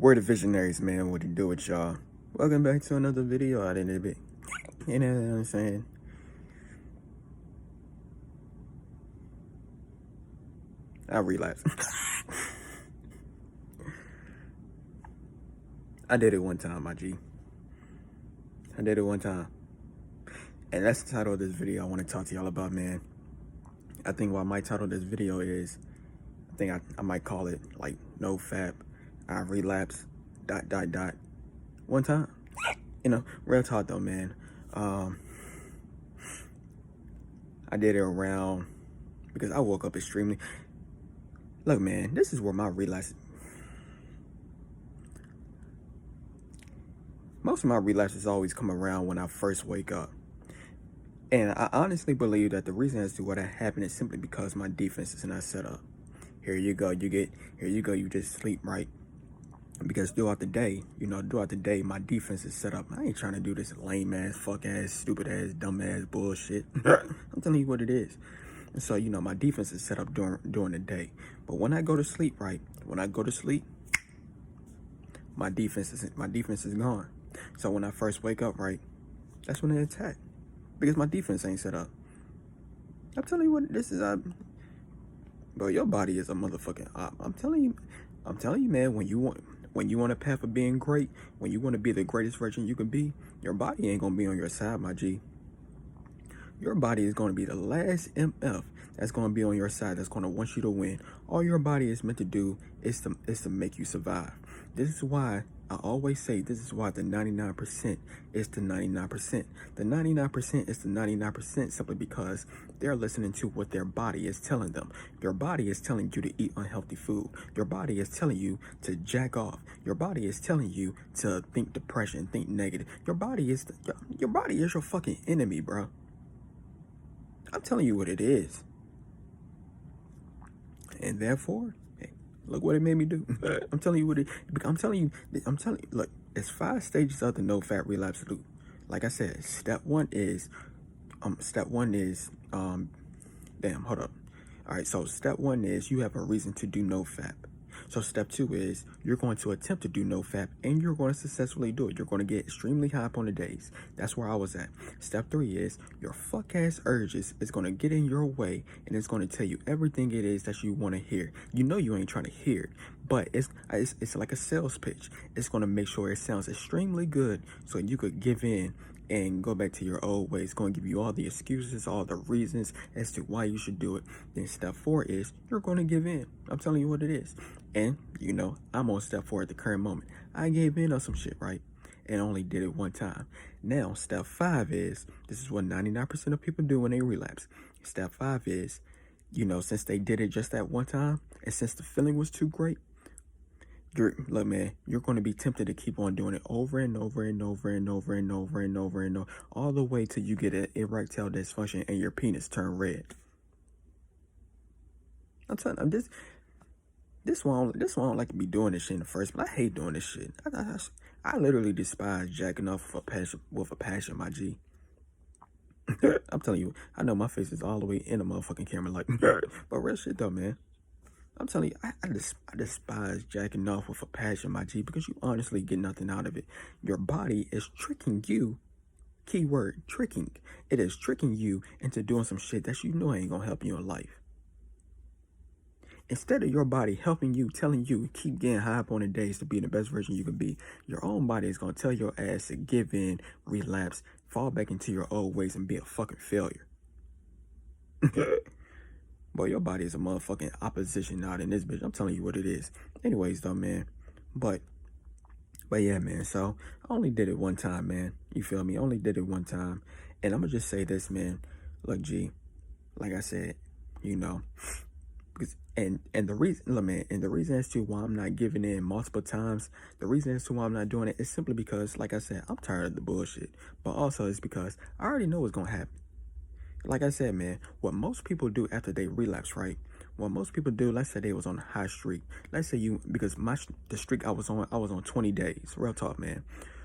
We're the visionaries, man. What to do with y'all? Welcome back to another video out in a bit. You know what I'm saying? I relapsed. I did it one time, my G. I did it one time. And that's the title of this video I want to talk to y'all about, man. I think what I might title this video is, I might call it like no fap. I relapsed. ... One time. You know, real talk though, man. I did it around because I woke up extremely. Look, man, this is where my relapse. Most of my relapses always come around when I first wake up. And I honestly believe that the reason as to why that happened is simply because my defense is not set up. Here you go, you just sleep right. Because throughout the day, my defense is set up. I ain't trying to do this lame ass, fuck ass, stupid ass, dumb ass bullshit. I'm telling you what it is. And so, my defense is set up during the day. But when I go to sleep, right? My defense is gone. So when I first wake up, right, that's when they attack. Because my defense ain't set up. I'm telling you what this is. Bro, your body is a motherfucking op. I'm telling you, man, when you want a path of being great, when you want to be the greatest version you can be, your body ain't gonna be on your side, my G. Your body is going to be the last MF that's going to be on your side, that's going to want you to win. All your body is meant to do is to make you survive. This is why I always say this is why the 99% is the 99%. The 99% is the 99% simply because they're listening to what their body is telling them. Your body is telling you to eat unhealthy food. Your body is telling you to jack off. Your body is telling you to think depression, think negative. Your body is your fucking enemy, bro. I'm telling you what it is. And therefore, hey, look what it made me do. I'm telling you, look, it's 5 stages of the no fat relapse loop. Like I said, step one is, damn, hold up. All right, so step 1 is you have a reason to do no fap. So step 2 is you're going to attempt to do no fap and you're going to successfully do it. You're going to get extremely high up on the days. That's where I was at. Step 3 is your fuck ass urges is going to get in your way and it's going to tell you everything it is that you want to hear. You know you ain't trying to hear it, but it's like a sales pitch. It's going to make sure it sounds extremely good so you could give in and go back to your old ways. It's going to give you all the excuses, all the reasons as to why you should do it. Then step 4 is you're going to give in. I'm telling you what it is. And, I'm on step 4 at the current moment. I gave in on some shit, right? And only did it one time. Now, step 5 is, this is what 99% of people do when they relapse. Step 5 is, since they did it just that one time, and since the feeling was too great, look, man, you're going to be tempted to keep on doing it over and over and over and over and over and over and over, all the way till you get an erectile dysfunction and your penis turn red. I'm telling you, this one I don't like to be doing this shit in the first place. I hate doing this shit. I literally despise jacking off with a passion, my G. I'm telling you, I know my face is all the way in the motherfucking camera, like, but real shit though, man. I'm telling you, I despise jacking off with a passion, my G, because you honestly get nothing out of it. Your body is tricking you, keyword, tricking. It is tricking you into doing some shit that you know ain't gonna help you in life. Instead of your body helping you, telling you, keep getting high up on the days to be the best version you can be, your own body is gonna tell your ass to give in, relapse, fall back into your old ways and be a fucking failure. Boy, your body is a motherfucking opposition out in this bitch. I'm telling you what it is. Anyways, though, man. But yeah, man. So I only did it one time, man. You feel me? I only did it one time. And I'm gonna just say this, man. Look, G, like I said, because and the reason, look, man, and the reason as to why I'm not giving in multiple times, the reason as to why I'm not doing it is simply because, like I said, I'm tired of the bullshit. But also it's because I already know what's gonna happen. Like I said, man, what most people do after they relapse, right? What most people do, let's say they was on a high streak. Let's say because the streak I was on 20 days. Real talk, man.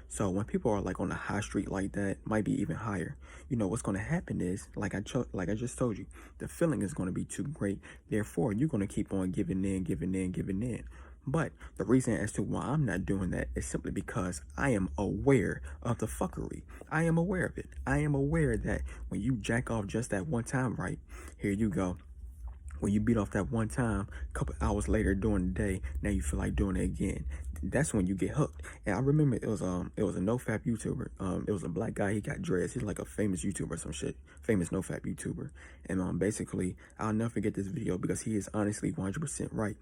So when people are like on a high streak like that, might be even higher. What's going to happen is, like I just told you, the feeling is going to be too great. Therefore, you're going to keep on giving in. But the reason as to why I'm not doing that is simply because I am aware of the fuckery. I am aware of it. I am aware that when you jack off just that one time, right, here you go. When you beat off that one time, a couple hours later during the day, now you feel like doing it again. That's when you get hooked. And I remember it was a no-fap YouTuber. It was a black guy. He got dreads. He's like a famous YouTuber or some shit. Famous no-fap YouTuber. And basically, I'll never forget this video because he is honestly 100% right.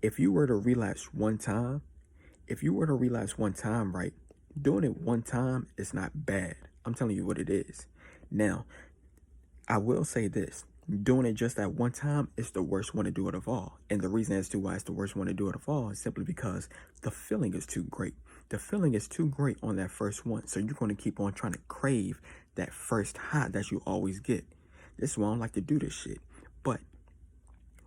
If you were to relapse one time, right, doing it one time is not bad. I'm telling you what it is. Now, I will say this. Doing it just that one time is the worst one to do it of all. And the reason as to why it's the worst one to do it of all is simply because the feeling is too great. The feeling is too great on that first one. So you're going to keep on trying to crave that first high that you always get. This is why I don't like to do this shit. But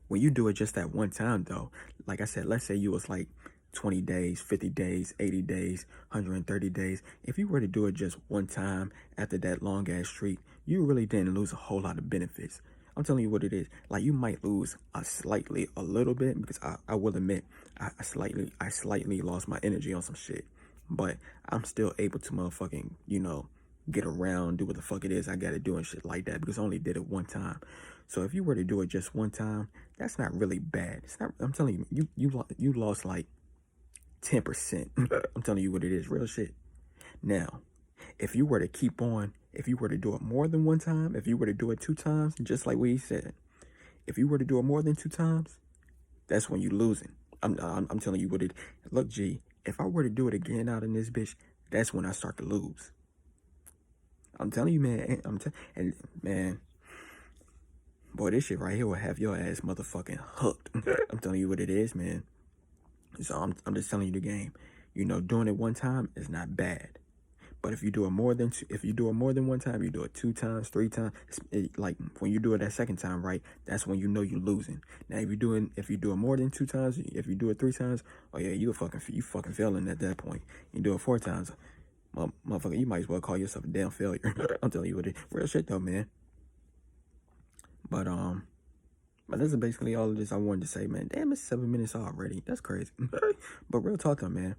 when you do it just that one time, though, like I said, let's say you was like 20 days, 50 days, 80 days, 130 days. If you were to do it just one time after that long ass streak, you really didn't lose a whole lot of benefits. I'm telling you what it is. Like, you might lose a little bit, because I will admit, I slightly lost my energy on some shit. But I'm still able to motherfucking, get around, do what the fuck it is I gotta do and shit like that, because I only did it one time. So if you were to do it just one time, that's not really bad. It's not. I'm telling you, you lost like 10%. I'm telling you what it is, real shit. Now, if you were to keep on, if you were to do it more than one time, if you were to do it 2 times, just like what he said, if you were to do it more than 2 times, that's when you losing. I'm telling you what it. Look, G, if I were to do it again out in this bitch, that's when I start to lose. I'm telling you, man. And man, boy, this shit right here will have your ass motherfucking hooked. I'm telling you what it is, man. So I'm just telling you the game. Doing it one time is not bad. But if you do it more than one time, you do it 2 times, 3 times. Like when you do it that second time, right? That's when you know you're losing. Now, if you do it more than 2 times, if you do it 3 times, oh yeah, you fucking failing at that point. You do it 4 times, motherfucker, you might as well call yourself a damn failure. I'm telling you what it is. Real shit though, man. But this is basically all of this I wanted to say, man. Damn, it's 7 minutes already. That's crazy. But real talk though, man.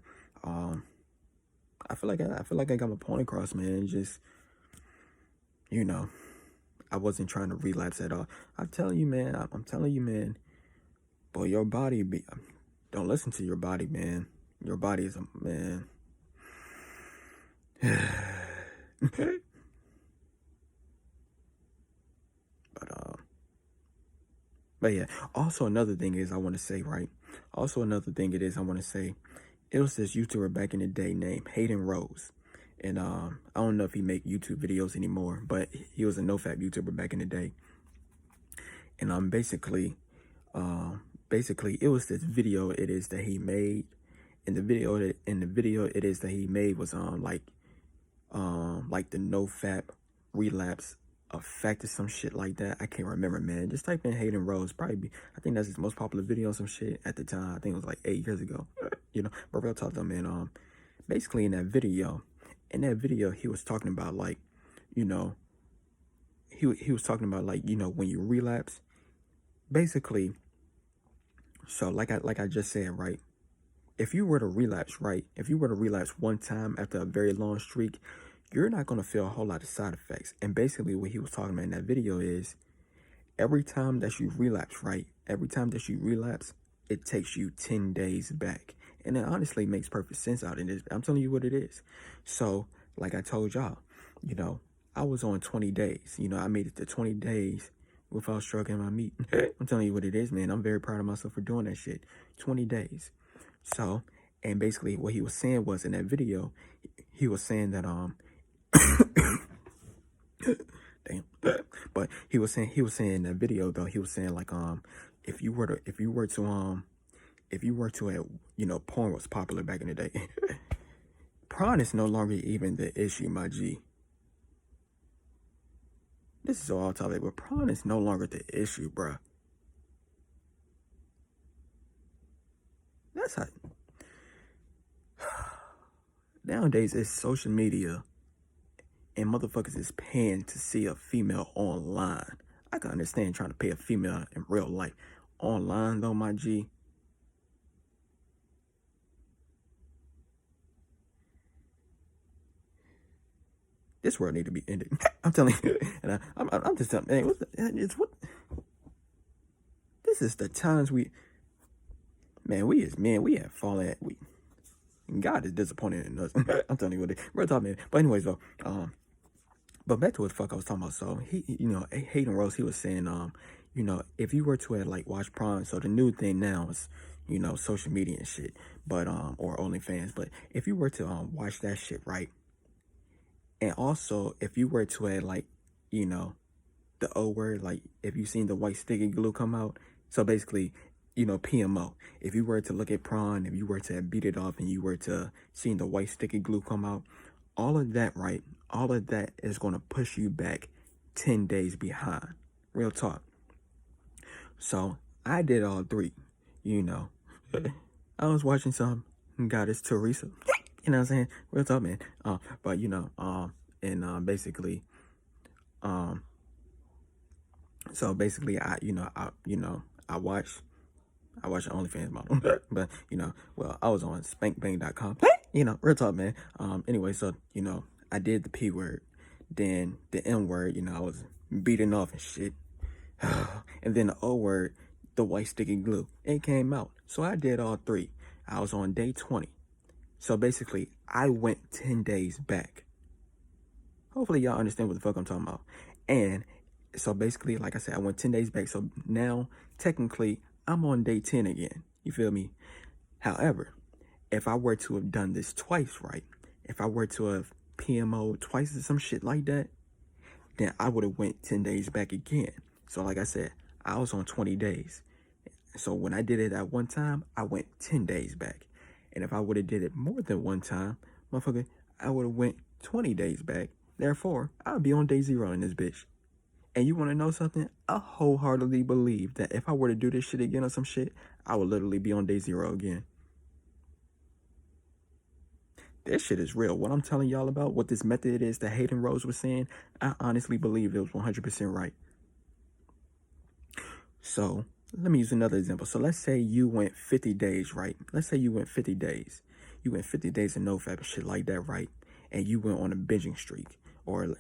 I feel like I got my point across, man. Just, I wasn't trying to relapse at all. I'm telling you, man. I'm telling you, man. Boy, your body don't listen to your body, man. Your body is a man. But yeah. Also, another thing is I want to say, right? It was this YouTuber back in the day named Hayden Rose. And I don't know if he make YouTube videos anymore, but he was a no-fap YouTuber back in the day. And basically it was this video it is that he made. And the video it is that he made was like the no-fap relapse effect or some shit like that. I can't remember, man. Just type in Hayden Rose. I think that's his most popular video or some shit at the time. I think it was like 8 years ago. But real talk though, man. Basically in that video, he was talking about like, he was talking about like, when you relapse, basically. So like I just said, right? If you were to relapse one time after a very long streak, you're not going to feel a whole lot of side effects. And basically what he was talking about in that video is every time that you relapse, right? Every time that you relapse, it takes you 10 days back. And it honestly makes perfect sense out in this. I'm telling you what it is. So, like I told y'all, I was on 20 days. I made it to 20 days without struggling my meat. I'm telling you what it is, man. I'm very proud of myself for doing that shit. 20 days. So, and basically what he was saying was in that video, he was saying that, damn. But he was saying in that video though, he was saying like if you were to porn was popular back in the day. Prawn is no longer even the issue, my G. This is all topic, but prawn is no longer the issue, bruh. That's how nowadays it's social media. And motherfuckers is paying to see a female online. I can understand trying to pay a female in real life. Online though, my G. This world need to be ended. I'm telling you, and I'm just telling, man, this is the times we have fallen at, God is disappointed in us. I'm telling you what real talk, man. But anyways, though, but back to what the fuck I was talking about. So Hayden Rose, he was saying, if you were to like watch Prime, so the new thing now is, social media and shit, but or OnlyFans. But if you were to watch that shit, right, and also if you were to like, the O word, like if you seen the white sticky glue come out, so basically, PMO. If you were to look at prawn, if you were to beat it off and you were to see the white sticky glue come out, all of that, right? All of that is going to push you back 10 days behind. Real talk. So I did all three, I was watching some Goddess Teresa. You know what I'm saying? Real talk, man. But basically, so basically I watched the OnlyFans model. But I was on spankbang.com. Real talk, man. Anyway, so I did the P word, then the M word, I was beating off and shit. And then the O word, the white sticky glue. It came out. So I did all three. I was on day 20. So basically, I went 10 days back. Hopefully y'all understand what the fuck I'm talking about. And so basically, like I said, I went 10 days back. So now, technically, I'm on day 10 again. You feel me? However, if I were to have done this twice, right? If I were to have PMO'd twice or some shit like that, then I would have went 10 days back again. So like I said, I was on 20 days. So when I did it at one time, I went 10 days back. And if I would have did it more than one time, motherfucker, I would have went 20 days back. Therefore, I'll be on day 0 in this bitch. And you want to know something? I wholeheartedly believe that if I were to do this shit again or some shit, I would literally be on day 0 again. This shit is real. What I'm telling y'all about, what this method is that Hayden Rose was saying, I honestly believe it was 100% right. So, let me use another example. So, let's say you went 50 days, right? Let's say you went 50 days. You went 50 days of NoFap and shit like that, right? And you went on a binging streak. Or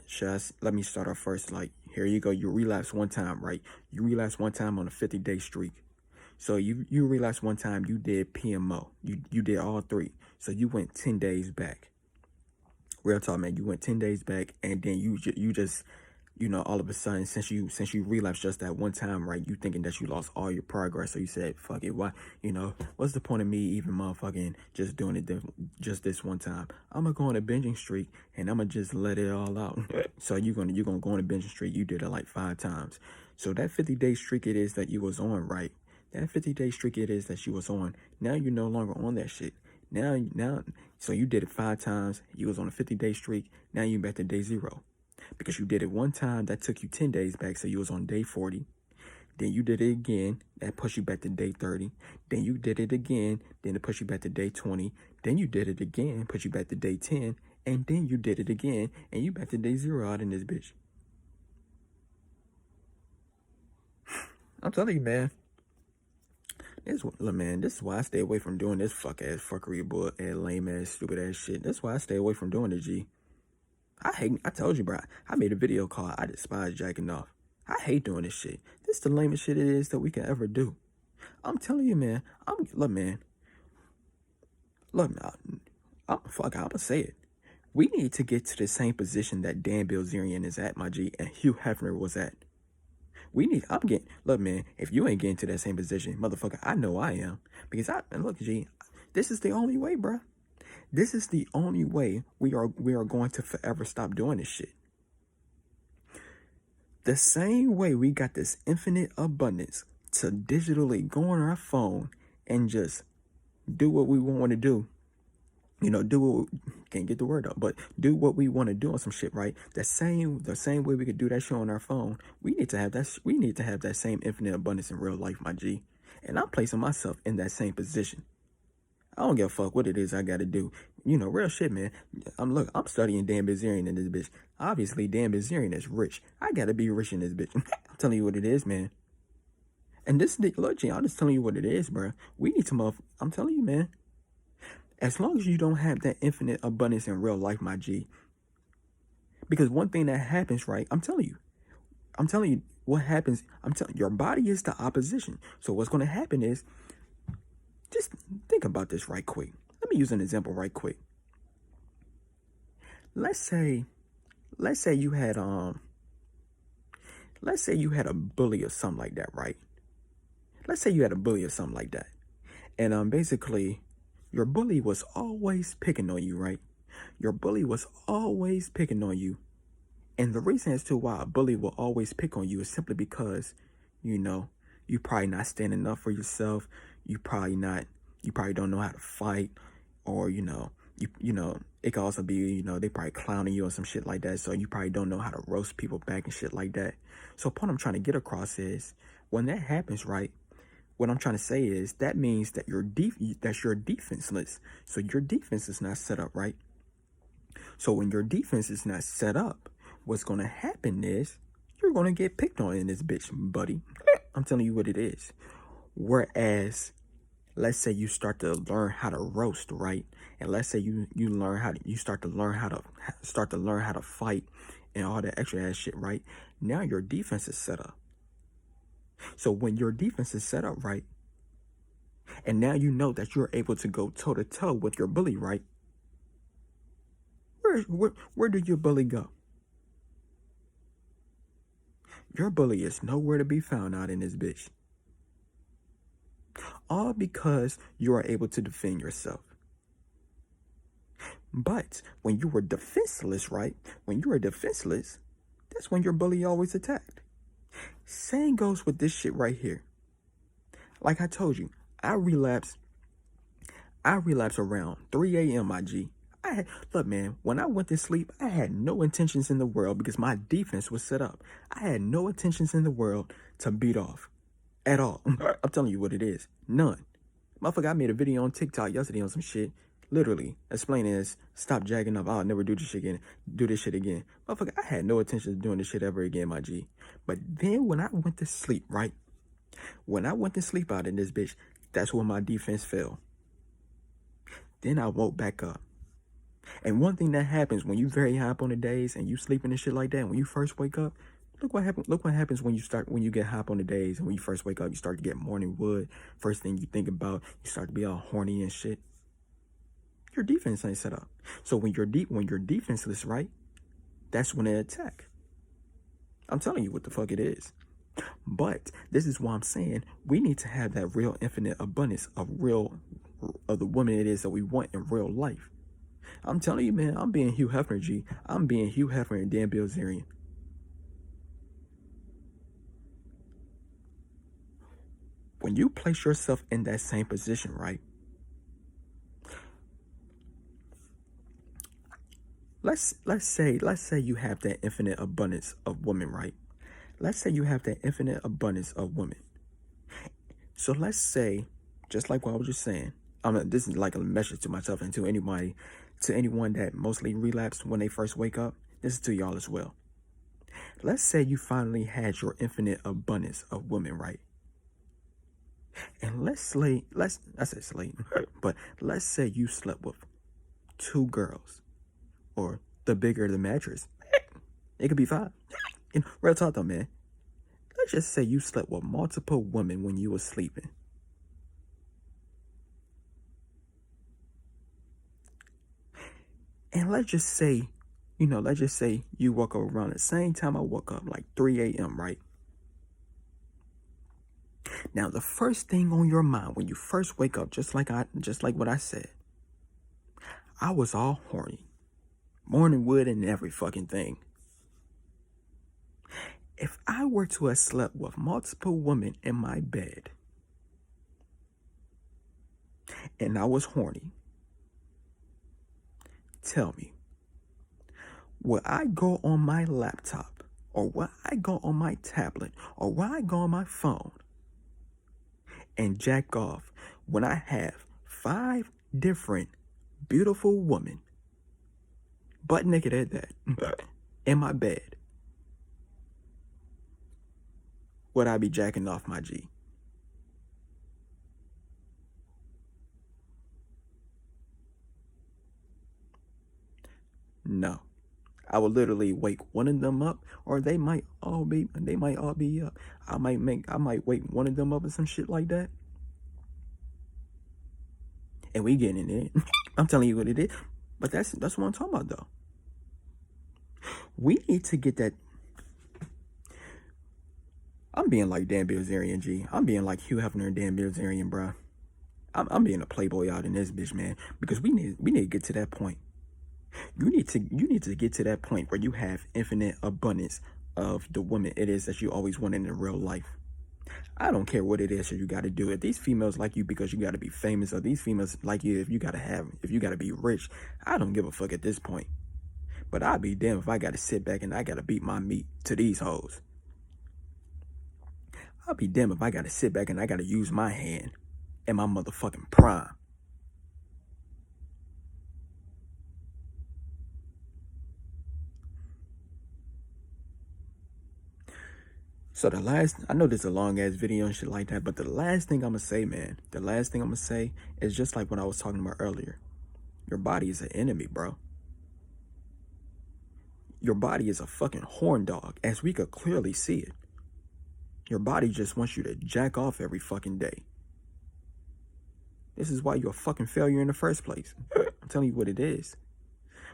let me start off first. Like, here you go. You relapse one time, right? You relapse one time on a 50-day streak. So you relapse one time, you did PMO. You did all three. So you went 10 days back. Real talk, man. You went 10 days back, and then you just, all of a sudden, since you relapsed just that one time, right? You thinking that you lost all your progress. So you said, fuck it. Why? What's the point of me even motherfucking just doing it just this one time? I'm gonna go on a binging streak, and I'm gonna just let it all out. So you're gonna go on a binging streak. You did it like 5 times. So that 50-day streak it is that you was on, right? That 50-day streak it is that you was on. Now you're no longer on that shit. Now, so you did it 5 times. You was on a 50-day streak. Now you back to day 0. Because you did it one time, that took you 10 days back. So you was on day 40. Then you did it again. That pushed you back to day 30. Then you did it again. Then it pushed you back to day 20. Then you did it again. Put you back to day 10. And then you did it again. And you back to day 0 out in this bitch. I'm telling you, man. This is why I stay away from doing this fuckery, lame ass, stupid ass shit. That's why I stay away from doing it, G. I told you, bro. I made a video called I Despise Jacking Off. I hate doing this shit. This is the lamest shit it is that we can ever do. I'm telling you, man. Look, man. I'm gonna say it. We need to get to the same position that Dan Bilzerian is at, my G, and Hugh Hefner was at. Look, man, if you ain't getting to that same position, motherfucker, I know I am. Because look, G, this is the only way, bruh. This is the only way we are going to forever stop doing this shit. The same way we got this infinite abundance to digitally go on our phone and just do what we want to do. Can't get the word out, but do what we want to do on some shit, right? The same way we could do that shit on our phone, we need to have that same infinite abundance in real life, my G. And I'm placing myself in that same position. I don't give a fuck what it is I gotta do. Real shit, man. I'm studying Dan Bilzerian in this bitch. Obviously, Dan Bilzerian is rich. I gotta be rich in this bitch. I'm telling you what it is, man. And look, G, I'm just telling you what it is, bro. We need to I'm telling you, man. As long as you don't have that infinite abundance in real life, my G. Because one thing that happens, right? I'm telling you what happens. I'm telling your body is the opposition. So what's going to happen is, just think about this right quick. Let me use an example right quick. Let's say you had let's say you had a bully or something like that, right? Let's say you had a bully or something like that. And basically your bully was always picking on you, right? Your bully was always picking on you. And the reason as to why a bully will always pick on you is simply because, you know, you probably not standing up for yourself. You probably don't know how to fight, or, it could also be, they probably clowning you or some shit like that. So you probably don't know how to roast people back and shit like that. So point I'm trying to get across is, when that happens, right? What I'm trying to say is that means that you're defenseless. So your defense is not set up, right? So when your defense is not set up, what's going to happen is you're going to get picked on in this bitch, buddy. I'm telling you what it is. Whereas, let's say you start to learn how to roast, right? And let's say you start to learn how to fight and all that extra ass shit, right? Now your defense is set up. So when your defense is set up, right, and now you know that you're able to go toe to toe with your bully, right? Where do your bully go? Your bully is nowhere to be found out in this bitch. All because you are able to defend yourself. But when you were defenseless, right? When you were defenseless, that's when your bully always attacked. Same goes with this shit right here. Like I told you, I relapsed around 3 a.m., my G. Look, man, when I went to sleep, I had no intentions in the world because my defense was set up. I had no intentions in the world to beat off at all. I'm telling you what it is. None. Motherfucker, I made a video on TikTok yesterday on some shit, literally explaining this: stop jacking up. I'll never do this shit again. Motherfucker, I had no intention of doing this shit ever again, my G. But then when I went to sleep, right? When I went to sleep out in this bitch, that's when my defense fell. Then I woke back up. And one thing that happens when you very high up on the days and you sleeping and shit like that, when you first wake up, look what happens when you get high up on the days and when you first wake up, you start to get morning wood. First thing you think about, you start to be all horny and shit. Your defense ain't set up. So when you're defenseless, right? That's when they attack. I'm telling you what the fuck it is. But this is why I'm saying we need to have that real infinite abundance of the woman it is that we want in real life. I'm telling you, man, I'm being Hugh Hefner, G. I'm being Hugh Hefner and Dan Bilzerian. When you place yourself in that same position, right? Let's say you have that infinite abundance of women, right? Let's say you have that infinite abundance of women. So let's say, just like what I was just saying, this is like a message to myself and to anyone that mostly relapsed when they first wake up. This is to y'all as well. Let's say you finally had your infinite abundance of women, right? And let's say you slept with 2 girls, or the bigger the mattress, it could be 5. Real talk though, man. Let's just say you slept with multiple women when you were sleeping. And let's just say you woke up around the same time I woke up, like 3 a.m., right? Now, the first thing on your mind when you first wake up, just like what I said, I was all horny. Morning wood and every fucking thing. If I were to have slept with multiple women in my bed, and I was horny, tell me, will I go on my laptop, or will I go on my tablet, or will I go on my phone and jack off when I have 5 different beautiful women, butt naked at that, in my bed? Would I be jacking off, my G? No, I will literally wake one of them up, or they might all be up. I might wake one of them up or some shit like that, and we getting it. I'm telling you what it is. But that's what I'm talking about though. We need to get that. I'm being like Dan Bilzerian, G. I'm being like Hugh Hefner and Dan Bilzerian, bro. I'm being a playboy out in this bitch, man, because we need to get to that point. You need to get to that point where you have infinite abundance of the woman it is that you always wanted in real life. I don't care what it is that you got to do. If these females like you because you got to be famous, or these females like you if you got to be rich, I don't give a fuck at this point. But I'd be damned if I got to sit back and I got to beat my meat to these hoes. I'll be damned if I got to sit back and I got to use my hand in my motherfucking prime. So I know this is a long ass video and shit like that, but the last thing I'm gonna say, man, is just like what I was talking about earlier. Your body is an enemy, bro. Your body is a fucking horn dog, as we could clearly see it. Your body just wants you to jack off every fucking day. This is why you're a fucking failure in the first place. I'm telling you what it is.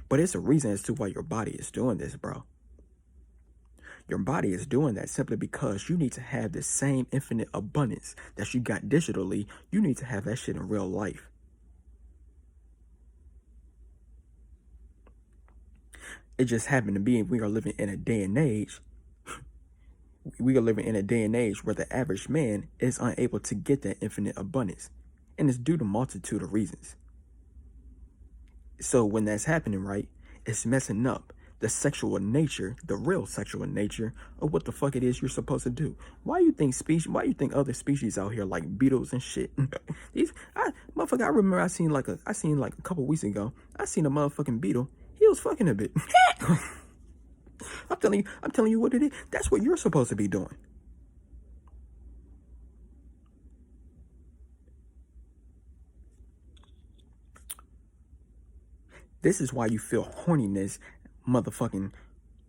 But it's a reason as to why your body is doing this, bro. Your body is doing that simply because you need to have the same infinite abundance that you got digitally. You need to have that shit in real life. It just happened to be we are living in a day and age. We are living in a day and age where the average man is unable to get that infinite abundance. And it's due to a multitude of reasons. So when that's happening, right, it's messing up the sexual nature, the real sexual nature of what the fuck it is you're supposed to do. Why you think other species out here like beetles and shit? I remember I seen like a couple weeks ago, I seen a motherfucking beetle. He was fucking a bit. I'm telling you what it is. That's what you're supposed to be doing. This is why you feel horniness motherfucking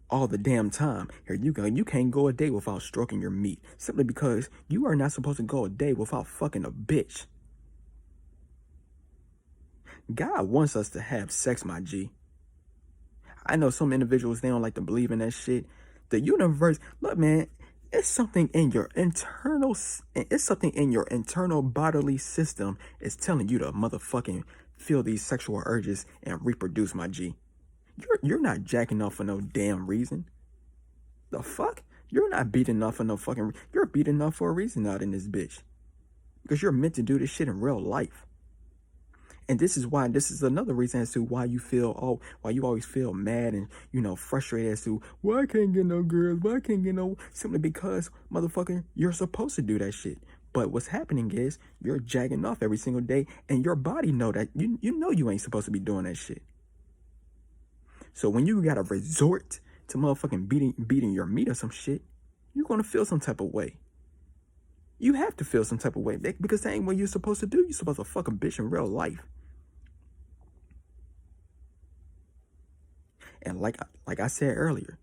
all the damn time. Here you go. You can't go a day without stroking your meat, simply because you are not supposed to go a day without fucking a bitch. God wants us to have sex, my G. I know some individuals, they don't like to believe in that shit. The universe, look, man, it's something in your internal bodily system is telling you to motherfucking feel these sexual urges and reproduce, my G. You're not jacking off for no damn reason. The fuck? You're not beating off for no fucking. You're beating off for a reason out in this bitch, because you're meant to do this shit in real life. And this is another reason as to why you always feel mad and frustrated as to why I can't get no girls, why I can't get no, simply because motherfucker, you're supposed to do that shit. But what's happening is you're jacking off every single day, and your body know that you know you ain't supposed to be doing that shit. So when you gotta resort to motherfucking beating your meat or some shit, you're gonna feel some type of way. You have to feel some type of way, because that ain't what you're supposed to do. You're supposed to fuck a bitch in real life. And like I said earlier,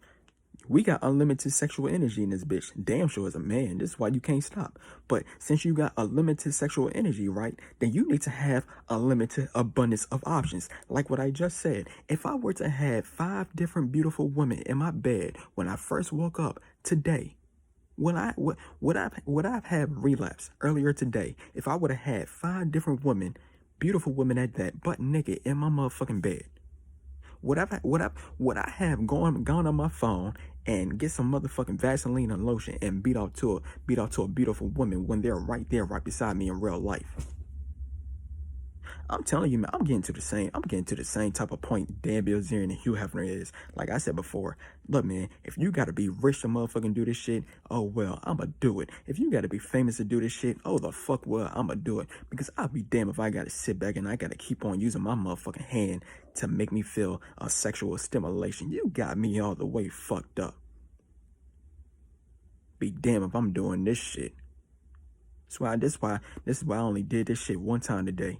we got unlimited sexual energy in this bitch. Damn sure as a man. This is why you can't stop. But since you got unlimited sexual energy, right, then you need to have a limited abundance of options. Like what I just said. If I were to have 5 different beautiful women in my bed when I first woke up today, would I've had relapse earlier today if I would have had 5 different women, beautiful women at that, butt naked in my motherfucking bed? Would I have gone on my phone and get some motherfucking Vaseline and lotion and beat out to a beautiful woman when they're right there, right beside me in real life? I'm telling you, man, I'm getting to the same type of point Dan Bilzerian and Hugh Hefner is. Like I said before, look, man, if you gotta be rich to motherfucking do this shit, oh well, I'ma do it. If you gotta be famous to do this shit, oh the fuck well, I'ma do it. Because I'll be damned if I gotta sit back and I gotta keep on using my motherfucking hand to make me feel a sexual stimulation. You got me all the way fucked up. Be damned if I'm doing this shit. This is why I only did this shit one time today.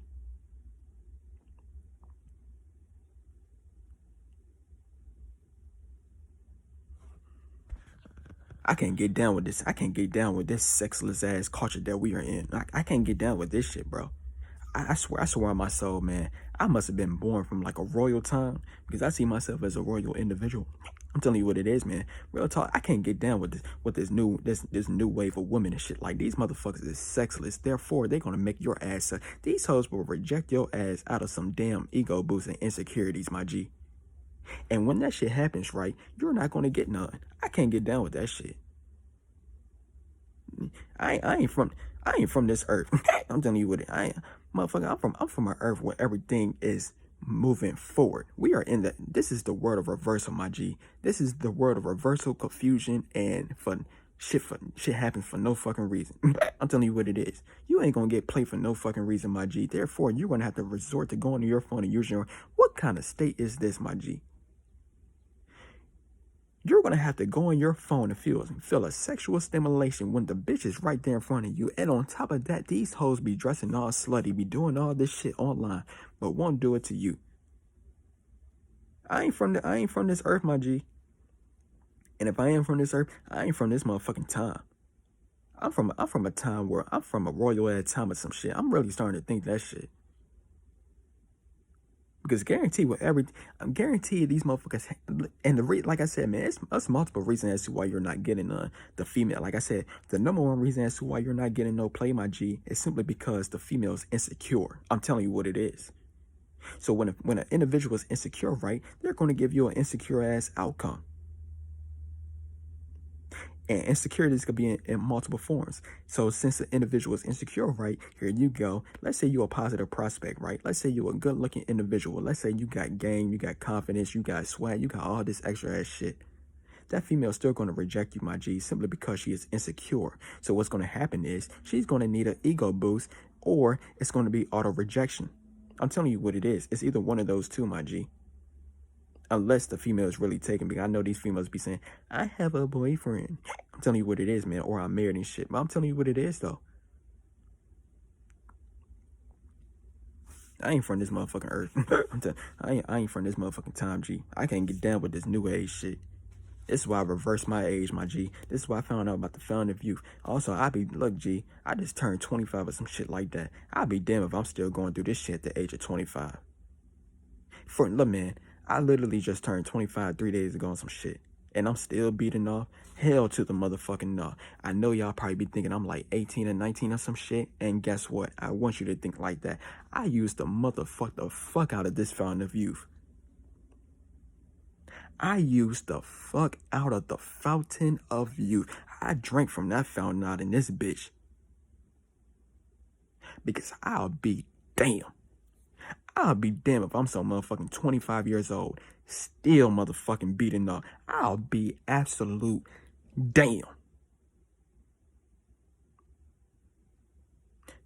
can't get down with this. I can't get down with this sexless ass culture that we are in. I can't get down with this shit, bro. I swear on my soul, man. I must have been born from like a royal time because I see myself as a royal individual. I'm telling you what it is, man. Real talk. I can't get down with this new wave of women and shit. Like these motherfuckers is sexless. Therefore, they're gonna make your ass suck. These hoes will reject your ass out of some damn ego boost and insecurities, my G. And when that shit happens, right, you're not gonna get none. I can't get down with that shit. I ain't from this earth. I'm telling you what it. Motherfucker. I'm from an earth where everything is moving forward. We are in the. This is the world of reversal, my G. This is the world of reversal, confusion, and fun. Shit happens for no fucking reason. I'm telling you what it is. You ain't gonna get played for no fucking reason, my G. Therefore, you're gonna have to resort to going to your phone and using your. What kind of state is this, my G? You're going to have to go on your phone and feel a sexual stimulation when the bitch is right there in front of you. And on top of that, these hoes be dressing all slutty, be doing all this shit online, but won't do it to you. I ain't from this earth, my G. And if I am from this earth, I ain't from this motherfucking time. I'm from a time where I'm from a royal ass time or some shit. I'm really starting to think that shit. Because I'm guaranteed these motherfuckers, and like I said, man, it's multiple reasons as to why you're not getting the female. Like I said, the number one reason as to why you're not getting no play, my G, is simply because the female is insecure. I'm telling you what it is. So when an individual is insecure, right, they're going to give you an insecure ass outcome. And insecurities could be in multiple forms. So since the individual is insecure, right, here you go. Let's say you're a positive prospect, right? Let's say you're a good looking individual. Let's say you got game, you got confidence, you got swag, you got all this extra ass shit. That female is still going to reject you, my G, simply because she is insecure. So what's going to happen is she's going to need an ego boost, or it's going to be auto rejection. I'm telling you what it is. It's either one of those two, my G. Unless the female is really taken, because I know these females be saying, I have a boyfriend. I'm telling you what it is, man, or I'm married and shit. But I'm telling you what it is, though. I ain't from this motherfucking earth. I ain't from this motherfucking time, G. I can't get down with this new age shit. This is why I reversed my age, my G. This is why I found out about the fountain of youth. Also, look, G, I just turned 25 or some shit like that. I'll be damned if I'm still going through this shit at the age of 25. Look, man, I literally just turned 25 3 days ago on some shit. And I'm still beating off. Hell to the motherfucking no. I know y'all probably be thinking I'm like 18 or 19 or some shit. And guess what? I want you to think like that. I used to motherfuck the fuck out of this fountain of youth. I used the fuck out of the fountain of youth. I drank from that fountain out in this bitch. Because I'll be damn if I'm some motherfucking 25 years old, still motherfucking beating up. I'll be absolute damn.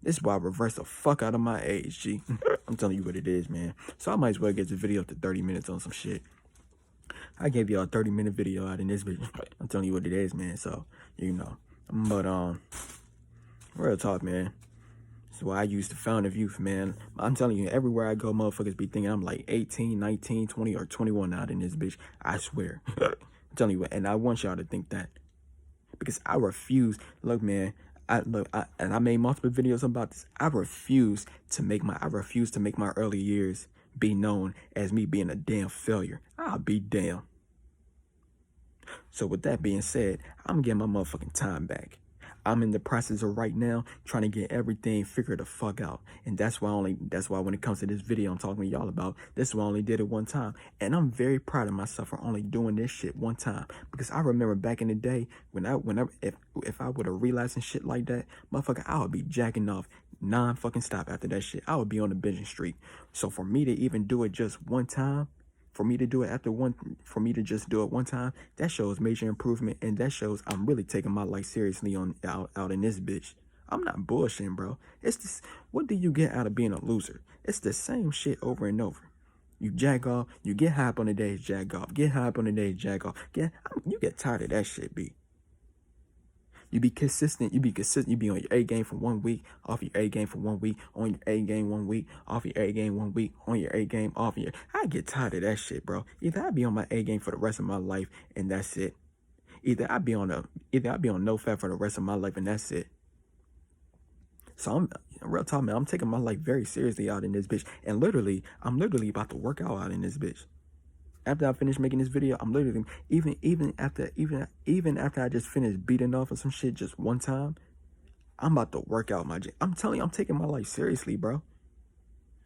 This is why I reverse the fuck out of my age, G. I'm telling you what it is, man. So I might as well get the video up to 30 minutes on some shit. I gave y'all a 30-minute video out in this video. I'm telling you what it is, man. So, you know. But, real talk, man. That's why I use the fountain of youth, man. I'm telling you, everywhere I go, motherfuckers be thinking I'm like 18, 19, 20, or 21 out in this bitch. I swear. I'm telling you what, and I want y'all to think that. Because I refuse. Look, man, I made multiple videos about this. I refuse to make my early years be known as me being a damn failure. I'll be damn. So with that being said, I'm getting my motherfucking time back. I'm in the process of right now trying to get everything figured the fuck out. And that's why when it comes to this video I'm talking to y'all about, this is why I only did it one time. And I'm very proud of myself for only doing this shit one time. Because I remember back in the day if I would have realized and shit like that, motherfucker, I would be jacking off non-fucking stop after that shit. I would be on the binging streak. So for me to even do it just one time, for me to just do it one time, that shows major improvement, and that shows I'm really taking my life seriously out in this bitch. I'm not bullshitting, bro. It's this. What do you get out of being a loser? It's the same shit over and over. You jack off, you get high up on the days, jack off. Get high up on the days, jack off. You get tired of that shit, B. You be consistent. You be on your A game for 1 week, off your A game for 1 week, on your A game 1 week, off your A game 1 week, on your A game, off your. I get tired of that shit, bro. Either I be on my A game for the rest of my life and that's it. Either I be on no fat for the rest of my life, and that's it. So I'm real talk, man. I'm taking my life very seriously out in this bitch, and I'm literally about to work out in this bitch. After I finish making this video, I'm literally even after I just finished beating off of some shit just one time, I'm about to work out my gym. I'm telling you, I'm taking my life seriously, bro.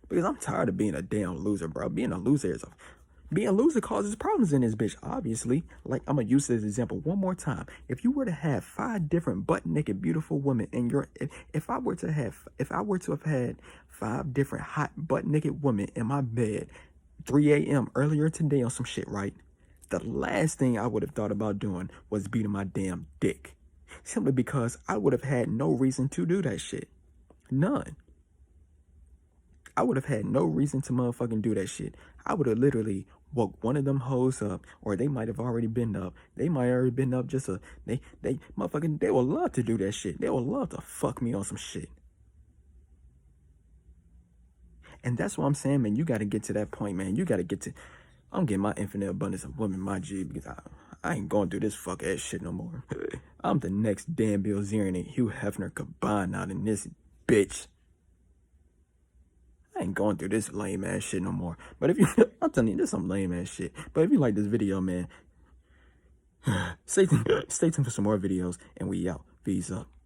Because I'm tired of being a damn loser, bro. Being a loser causes problems in this bitch, obviously. Like, I'm gonna use this example one more time. If you were to have 5 different butt naked beautiful women in your if I were to have had 5 different hot butt naked women in my bed 3 a.m. earlier today on some shit, right? The last thing I would have thought about doing was beating my damn dick. Simply because I would have had no reason to do that shit. None. I would have had no reason to motherfucking do that shit. I would have literally woke one of them hoes up, or they might have already been up. They might have already been up just they motherfucking, they would love to do that shit. They would love to fuck me on some shit. And that's what I'm saying, man. You got to get to that point, man. You got to get to, I'm getting my infinite abundance of women, my G, because I ain't going through this fuck ass shit no more. I'm the next Dan Bilzerian and Hugh Hefner combined out in this bitch. I ain't going through this lame ass shit no more. But if you, I'm telling you, this is some lame ass shit. But if you like this video, man, stay tuned for some more videos, and we out. Peace up.